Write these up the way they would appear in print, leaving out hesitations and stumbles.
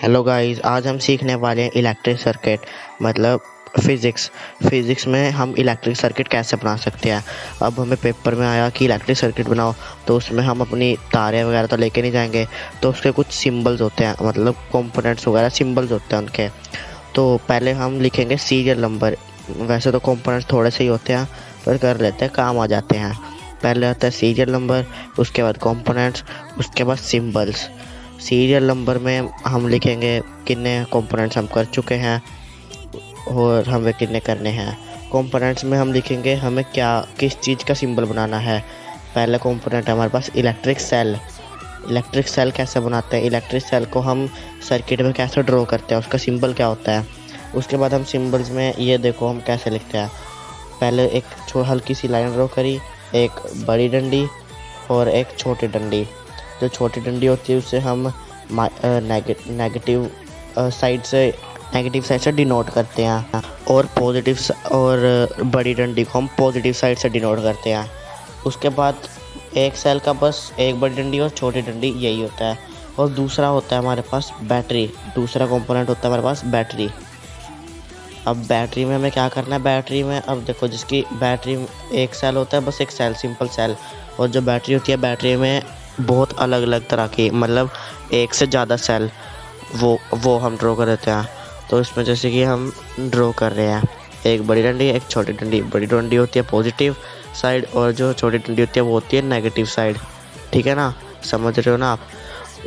Hello guys, आज हम सीखने वाले हैं इलेक्ट्रिक सर्किट मतलब फिज़िक्स में हम इलेक्ट्रिक सर्किट कैसे बना सकते हैं। अब हमें पेपर में आया कि इलेक्ट्रिक सर्किट बनाओ, तो उसमें हम अपनी तारें वगैरह तो लेके नहीं जाएंगे, तो उसके कुछ सिंबल्स होते हैं, मतलब कंपोनेंट्स वगैरह सिंबल्स होते हैं उनके। तो पहले हम लिखेंगे सीरियल नंबर। वैसे तो कंपोनेंट्स थोड़े से ही होते हैं, पर कर लेते हैं, काम आ जाते हैं। पहले आता है सीरियल नंबर, उसके बाद कंपोनेंट्स, उसके बाद सिंबल्स। सीरियल नंबर में हम लिखेंगे कितने कंपोनेंट्स हम कर चुके हैं और हमें कितने करने हैं। कंपोनेंट्स में हम लिखेंगे हमें क्या किस चीज़ का सिंबल बनाना है। पहला कंपोनेंट है हमारे पास इलेक्ट्रिक सेल। इलेक्ट्रिक सेल कैसे बनाते हैं, इलेक्ट्रिक सेल को हम सर्किट में कैसे ड्रॉ करते हैं, उसका सिंबल क्या होता है। उसके बाद हम सिंबल्स में ये देखो हम कैसे लिखते हैं। पहले एक हल्की सी लाइन ड्रॉ करी, एक बड़ी डंडी और एक छोटी डंडी। जो छोटी डंडी होती है उससे हम नेगेटिव साइड से डिनोट करते हैं, और बड़ी डंडी को हम पॉजिटिव साइड से डिनोट करते हैं। उसके बाद एक सेल का बस एक बड़ी डंडी और छोटी डंडी यही होता है। और दूसरा होता है हमारे पास बैटरी। दूसरा कंपोनेंट होता है हमारे पास बैटरी। अब बैटरी में हमें क्या करना है, बैटरी में अब देखो जिसकी बैटरी एक सेल होता है, बस एक सेल, सिंपल सेल। और जो बैटरी होती है, बैटरी में बहुत अलग अलग तरह की, मतलब एक से ज़्यादा सेल वो हम ड्रॉ कर देते हैं। तो इसमें जैसे कि हम ड्रॉ कर रहे हैं एक बड़ी डंडी एक छोटी डंडी। बड़ी डंडी होती है पॉजिटिव साइड और जो छोटी डंडी होती है वो होती है नेगेटिव साइड। ठीक है ना, समझ रहे हो ना आप।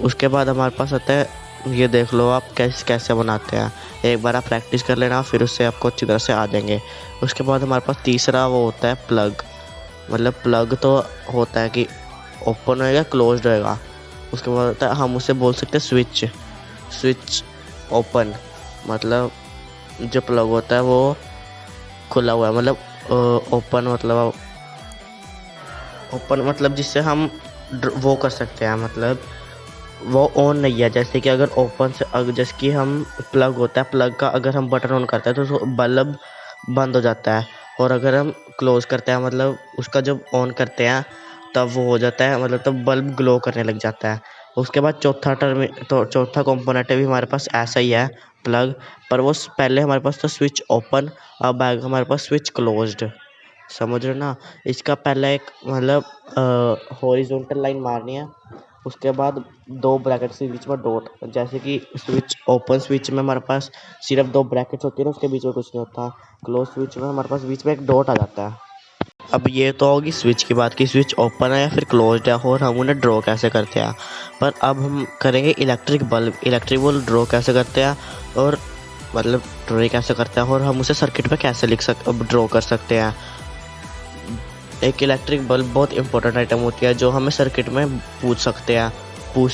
उसके बाद हमारे पास आता है, ये देख लो आप कैसे बनाते हैं। एक बार आप प्रैक्टिस कर लेना, फिर उससे आपको अच्छी तरह से आ जाएंगे। उसके बाद हमारे पास तीसरा वो होता है प्लग। मतलब प्लग तो होता है कि ओपन होएगा क्लोज्ड होएगा। उसके बाद होता है, हम उसे बोल सकते हैं स्विच ओपन। मतलब जो प्लग होता है वो खुला हुआ है, मतलब ओपन मतलब जिससे हम वो कर सकते हैं, मतलब वो ऑन नहीं है। जैसे कि अगर ओपन से जैसे कि हम प्लग होता है, प्लग का अगर हम बटन ऑन करते हैं तो बल्ब बंद हो जाता है, और अगर हम क्लोज करते हैं मतलब उसका जब ऑन करते हैं तब वो हो जाता है, मतलब तब बल्ब ग्लो करने लग जाता है। उसके बाद चौथा कंपोनेंट भी हमारे पास ऐसा ही है, प्लग। पर वो पहले हमारे पास था स्विच ओपन, अब आएगा हमारे पास स्विच क्लोज्ड। समझ रहे हो ना। इसका पहला एक मतलब हॉरिजॉन्टल लाइन मारनी है, उसके बाद दो ब्रैकेट्स के बीच में डॉट। जैसे कि स्विच ओपन स्विच में हमारे पास सिर्फ दो ब्रैकेट्स होती है ना, उसके बीच में कुछ नहीं होता। क्लोज स्विच में हमारे पास बीच में एक डॉट आ जाता है। अब ये तो होगी स्विच की बात, कि स्विच ओपन है या फिर क्लोज्ड है और हम उन्हें ड्रॉ कैसे करते हैं। पर अब हम करेंगे इलेक्ट्रिक बल्ब ड्रॉ कैसे करते हैं, और मतलब ड्रॉ कैसे करते हैं, और हम उसे सर्किट पे कैसे ड्रॉ कर सकते हैं। एक इलेक्ट्रिक बल्ब बहुत इंपॉर्टेंट आइटम होती है जो हमें सर्किट में पूछ सकते हैं, पूछ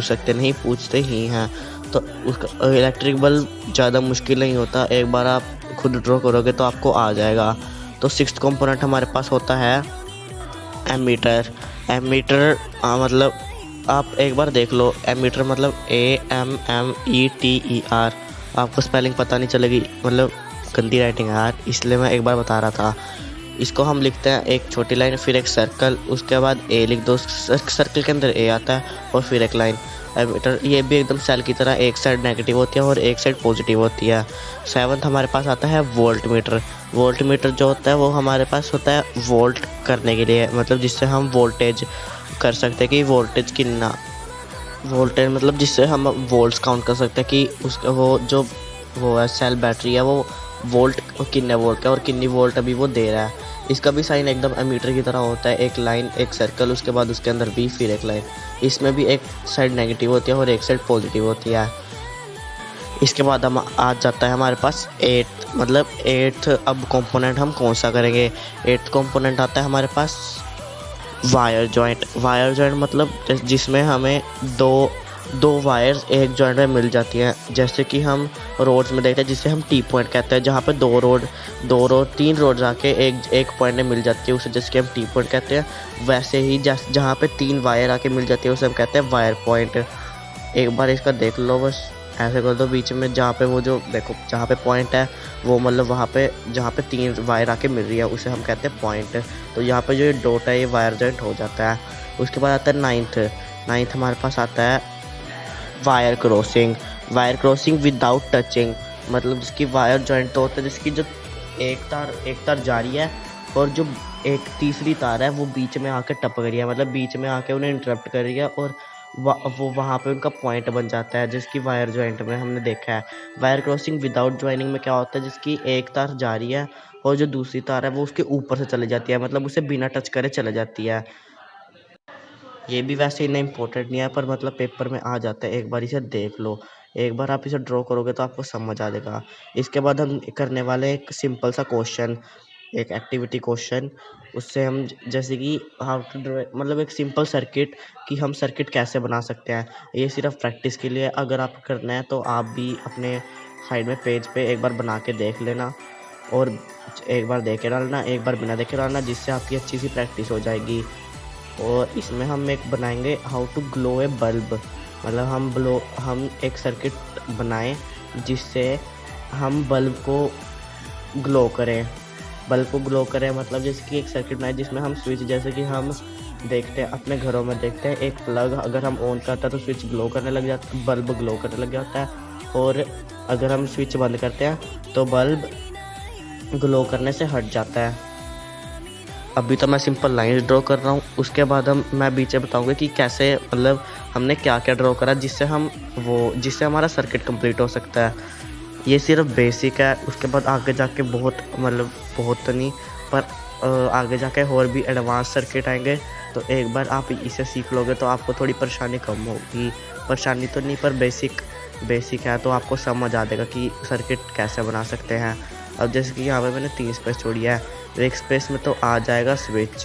सकते नहीं, पूछते ही हैं। तो उसका इलेक्ट्रिक बल्ब ज़्यादा मुश्किल नहीं होता, एक बार आप खुद ड्रॉ करोगे तो आपको आ जाएगा। तो सिक्स्थ कंपोनेंट हमारे पास होता है एमीटर। मतलब आप एक बार देख लो, एमीटर मतलब AMMETER। आपको स्पेलिंग पता नहीं चलेगी, मतलब गंदी राइटिंग है यार, इसलिए मैं एक बार बता रहा था। इसको हम लिखते हैं एक छोटी लाइन, फिर एक सर्कल, उसके बाद ए लिख दो, सर्कल के अंदर ए आता है, और फिर एक लाइन। एमीटर ये भी एकदम सेल की तरह एक साइड नेगेटिव होती है और एक साइड पॉजिटिव होती है। सेवंथ हमारे पास आता है वोल्ट मीटर जो होता है वो हमारे पास होता है वोल्ट करने के लिए, मतलब जिससे हम वोल्टेज कर सकते हैं कि वोल्टेज कितना, वोल्टेज मतलब जिससे हम वोल्ट्स काउंट कर सकते हैं कि उसका वो है सेल बैटरी है, वो वोल्ट कितने वोल्ट का और कितनी वोल्ट अभी वो दे रहा है। इसका भी साइन एकदम एमीटर की तरह होता है, एक लाइन एक सर्कल, उसके बाद उसके अंदर भी फिर एक लाइन। इसमें भी एक साइड नेगेटिव होती है और एक साइड पॉजिटिव होती है। इसके बाद हम आ जाता है हमारे पास एट्थ अब कंपोनेंट हम कौन सा करेंगे। एट्थ कंपोनेंट आता है हमारे पास वायर जॉइंट मतलब जिसमें हमें दो वायर्स एक जॉइंट में मिल जाती हैं। जैसे कि हम रोड्स में देखते हैं जिसे हम टी पॉइंट कहते हैं, जहाँ पे तीन रोड आके एक पॉइंट में मिल जाती है, उसे जैसे कि हम टी पॉइंट कहते हैं। वैसे ही जहाँ पे तीन वायर आके मिल जाती है उसे हम कहते हैं वायर पॉइंट। एक बार इसका देख लो, बस ऐसे कर दो बीच में, जहाँ पे वो जो देखो जहाँ पे पॉइंट है वो मतलब वहाँ पे जहाँ पे तीन वायर आके मिल रही है उसे हम कहते हैं पॉइंट। तो यहाँ पे जो ये डॉट है ये वायर जॉइंट हो जाता है। उसके बाद आता है नाइन्थ हमारे पास आता है वायर क्रॉसिंग विदाउट टचिंग, मतलब जिसकी वायर जॉइंट तो होता है, जिसकी जो एक तार जा रही है और जो एक तीसरी तार है वो बीच में आके टपक रही है, मतलब बीच में आके उन्हें इंटरप्ट कर रही है और वो वहाँ पे उनका पॉइंट बन जाता है, जिसकी वायर जॉइंट में हमने देखा है। वायर क्रॉसिंग विदाउट ज्वाइनिंग में क्या होता है, जिसकी एक तार जा रही है और जो दूसरी तार है वो उसके ऊपर से चली जाती है, मतलब उसे बिना टच करे चले जाती है। ये भी वैसे इतना इम्पोर्टेंट नहीं है, पर मतलब पेपर में आ जाता है, एक बार इसे देख लो, एक बार आप इसे ड्रॉ करोगे तो आपको समझ आ जाएगा। इसके बाद हम करने वाले एक सिंपल सा क्वेश्चन, एक एक्टिविटी क्वेश्चन। उससे हम जैसे कि हाउ टू ड्रॉ, मतलब एक सिंपल सर्किट, कि हम सर्किट कैसे बना सकते हैं। ये सिर्फ प्रैक्टिस के लिए, अगर आप करना है तो आप भी अपने साइड में पेज पे एक बार बना के देख लेना और एक बार देख के डालना, एक बार बिना देखे डालना, जिससे आपकी अच्छी सी प्रैक्टिस हो जाएगी। और इसमें हम एक बनाएंगे how to glow a bulb, मतलब हम एक सर्किट बनाएं जिससे हम बल्ब को ग्लो करें, मतलब जैसे कि एक सर्किट बनाए जिसमें हम स्विच, जैसे कि हम देखते हैं अपने घरों में, देखते हैं एक प्लग अगर हम ऑन करते हैं तो स्विच ग्लो करने लग जाता है, बल्ब ग्लो करने लग जाता है, और अगर हम स्विच बंद करते हैं तो बल्ब ग्लो करने से हट जाता है। अभी तो मैं सिंपल लाइन ड्रॉ कर रहा हूँ, उसके बाद मैं बीच में बताऊँगा कि कैसे, मतलब हमने क्या क्या ड्रॉ करा जिससे हमारा सर्किट कंप्लीट हो सकता है। ये सिर्फ बेसिक है, उसके बाद आगे जाके बहुत तो नहीं, पर आगे जाके और भी एडवांस सर्किट आएंगे, तो एक बार आप इसे सीख लोगे तो आपको थोड़ी परेशानी कम होगी। परेशानी तो नहीं, पर बेसिक है तो आपको समझ आ जाएगा कि सर्किट कैसे बना सकते हैं। अब जैसे कि यहाँ पे मैंने 3 स्पेस छोड़ी है, तो एक स्पेस में तो आ जाएगा स्विच,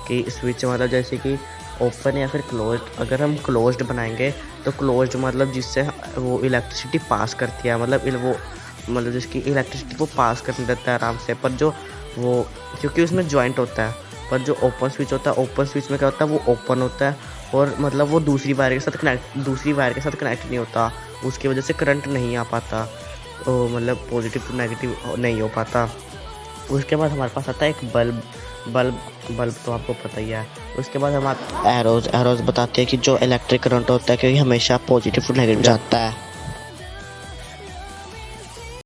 कि स्विच मतलब जैसे कि ओपन या फिर क्लोज्ड। अगर हम क्लोज्ड बनाएंगे तो क्लोज्ड मतलब जिससे वो इलेक्ट्रिसिटी पास करती है, मतलब जिसकी इलेक्ट्रिसिटी वो पास करने देता है आराम से, पर जो वो क्योंकि उसमें जॉइंट होता है, पर जो ओपन स्विच होता है, ओपन स्विच में क्या होता है, वो ओपन होता है और मतलब वो दूसरी वायर के साथ कनेक्ट नहीं होता, उसकी वजह से करंट नहीं आ पाता, तो मतलब पॉजिटिव टू नेगेटिव नहीं हो पाता। उसके बाद हमारे पास आता है एक बल्ब तो आपको पता ही है। उसके बाद हम एरोज बताते हैं कि जो इलेक्ट्रिक करंट होता है कि हमेशा पॉजिटिव टू नेगेटिव जाता है।